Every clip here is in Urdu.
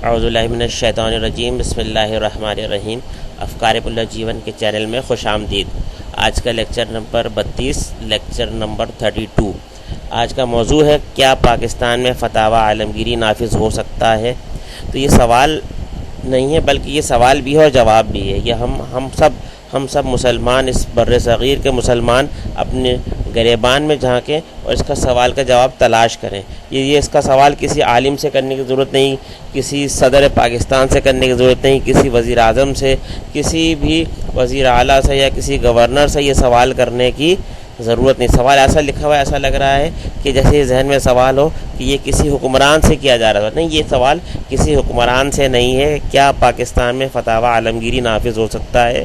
اعوذ باللہ من الشیطان الرجیم، بسم اللہ الرحمن الرحیم۔ افکار پلہ جیون کے چینل میں خوش آمدید۔ آج کا لیکچر نمبر 32، لیکچر نمبر 32۔ آج کا موضوع ہے کیا پاکستان میں فتاوی عالمگیری نافذ ہو سکتا ہے؟ تو یہ سوال نہیں ہے بلکہ یہ سوال بھی ہے اور جواب بھی ہے۔ یہ ہم سب مسلمان، اس بر صغیر کے مسلمان اپنے گریبان میں جھانکیں اور اس کا سوال کا جواب تلاش کریں۔ یہ اس کا سوال کسی عالم سے کرنے کی ضرورت نہیں، کسی صدر پاکستان سے کرنے کی ضرورت نہیں، کسی وزیر اعظم سے، کسی بھی وزیر اعلیٰ سے یا کسی گورنر سے یہ سوال کرنے کی ضرورت نہیں۔ سوال ایسا لکھا ہوا ہے، ایسا لگ رہا ہے کہ جیسے ذہن میں سوال ہو کہ یہ کسی حکمران سے کیا جا رہا تھا۔ نہیں، یہ سوال کسی حکمران سے نہیں ہے۔ کیا پاکستان میں فتاوی عالمگیری نافذ ہو سکتا ہے؟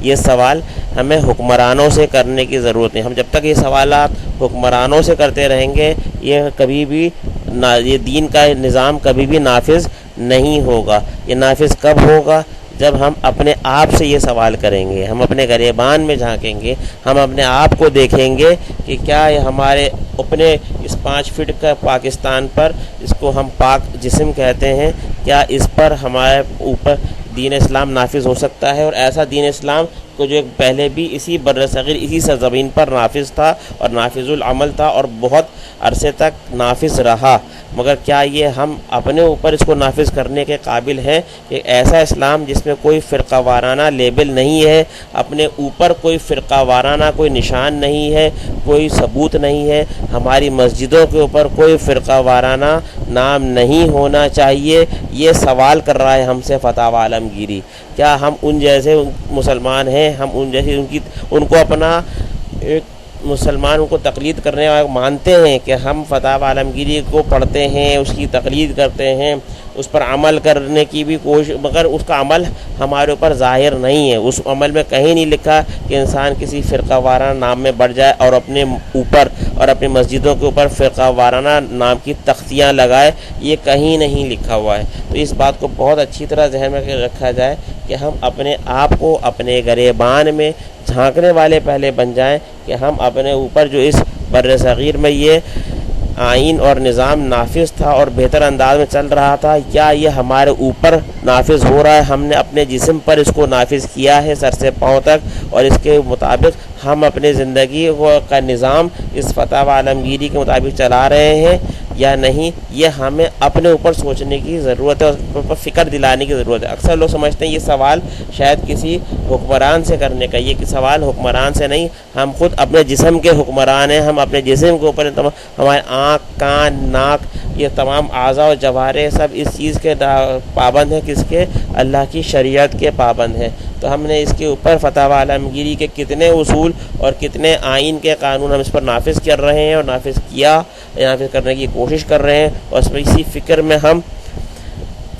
یہ سوال ہمیں حکمرانوں سے کرنے کی ضرورت نہیں۔ ہم جب تک یہ سوالات حکمرانوں سے کرتے رہیں گے، یہ کبھی بھی یہ دین کا نظام کبھی بھی نافذ نہیں ہوگا۔ یہ نافذ کب ہوگا؟ جب ہم اپنے آپ سے یہ سوال کریں گے، ہم اپنے گریبان میں جھانکیں گے، ہم اپنے آپ کو دیکھیں گے کہ کیا یہ ہمارے اپنے اس 5 فٹ کا پاکستان پر، اس کو ہم پاک جسم کہتے ہیں، کیا اس پر ہمارے اوپر دین اسلام نافذ ہو سکتا ہے؟ اور ایسا دین اسلام کو جو پہلے بھی اسی بر صغیر، اسی سرزمین پر نافذ تھا اور نافذ العمل تھا اور بہت عرصے تک نافذ رہا، مگر کیا یہ ہم اپنے اوپر اس کو نافذ کرنے کے قابل ہیں؟ کہ ایسا اسلام جس میں کوئی فرقہ وارانہ لیبل نہیں ہے، اپنے اوپر کوئی فرقہ وارانہ کوئی نشان نہیں ہے، کوئی ثبوت نہیں ہے، ہماری مسجدوں کے اوپر کوئی فرقہ وارانہ نام نہیں ہونا چاہیے، یہ سوال کر رہا ہے ہم سے فتاوی عالمگیری۔ کیا ہم ان جیسے مسلمان ہیں؟ ہم ان جیسے ان کو اپنا ایک مسلمان کو تقلید کرنے والے مانتے ہیں کہ ہم فتاوی عالمگیری کو پڑھتے ہیں، اس کی تقلید کرتے ہیں، اس پر عمل کرنے کی بھی کوشش، مگر اس کا عمل ہمارے اوپر ظاہر نہیں ہے۔ اس عمل میں کہیں نہیں لکھا کہ انسان کسی فرقہ وارانہ نام میں بڑھ جائے اور اپنے اوپر اور اپنی مسجدوں کے اوپر فرقہ وارانہ نام کی تختیاں لگائے، یہ کہیں نہیں لکھا ہوا ہے۔ تو اس بات کو بہت اچھی طرح ذہن میں رکھا جائے کہ ہم اپنے آپ کو اپنے گریبان میں جھانکنے والے پہلے بن جائیں کہ ہم اپنے اوپر جو اس بر صغیر میں یہ آئین اور نظام نافذ تھا اور بہتر انداز میں چل رہا تھا، کیا یہ ہمارے اوپر نافذ ہو رہا ہے؟ ہم نے اپنے جسم پر اس کو نافذ کیا ہے سر سے پاؤں تک، اور اس کے مطابق ہم اپنے زندگی کا نظام اس فتاوی عالمگیری کے مطابق چلا رہے ہیں یا نہیں؟ یہ ہمیں اپنے اوپر سوچنے کی ضرورت ہے، اس پر فکر دلانے کی ضرورت ہے۔ اکثر لوگ سمجھتے ہیں یہ سوال شاید کسی حکمران سے کرنے کا، یہ سوال حکمران سے نہیں، ہم خود اپنے جسم کے حکمران ہیں۔ ہم اپنے جسم کے اوپر ہمارے آنکھ، کان، ناک، یہ تمام اعضاء و جوارح سب اس چیز کے پابند ہیں، کس کے؟ اللہ کی شریعت کے پابند ہیں۔ تو ہم نے اس کے اوپر فتاوی عالمگیری کے کتنے اصول اور کتنے آئین کے قانون ہم اس پر نافذ کر رہے ہیں اور نافذ کرنے کی کوشش کر رہے ہیں، اور اس پر اسی فکر میں ہم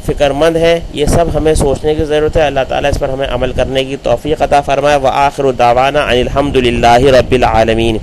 فکر مند ہیں۔ یہ سب ہمیں سوچنے کی ضرورت ہے۔ اللہ تعالیٰ اس پر ہمیں عمل کرنے کی توفیق عطا فرمائے۔ وآخر دعوانا ان الحمد للہ رب العالمین۔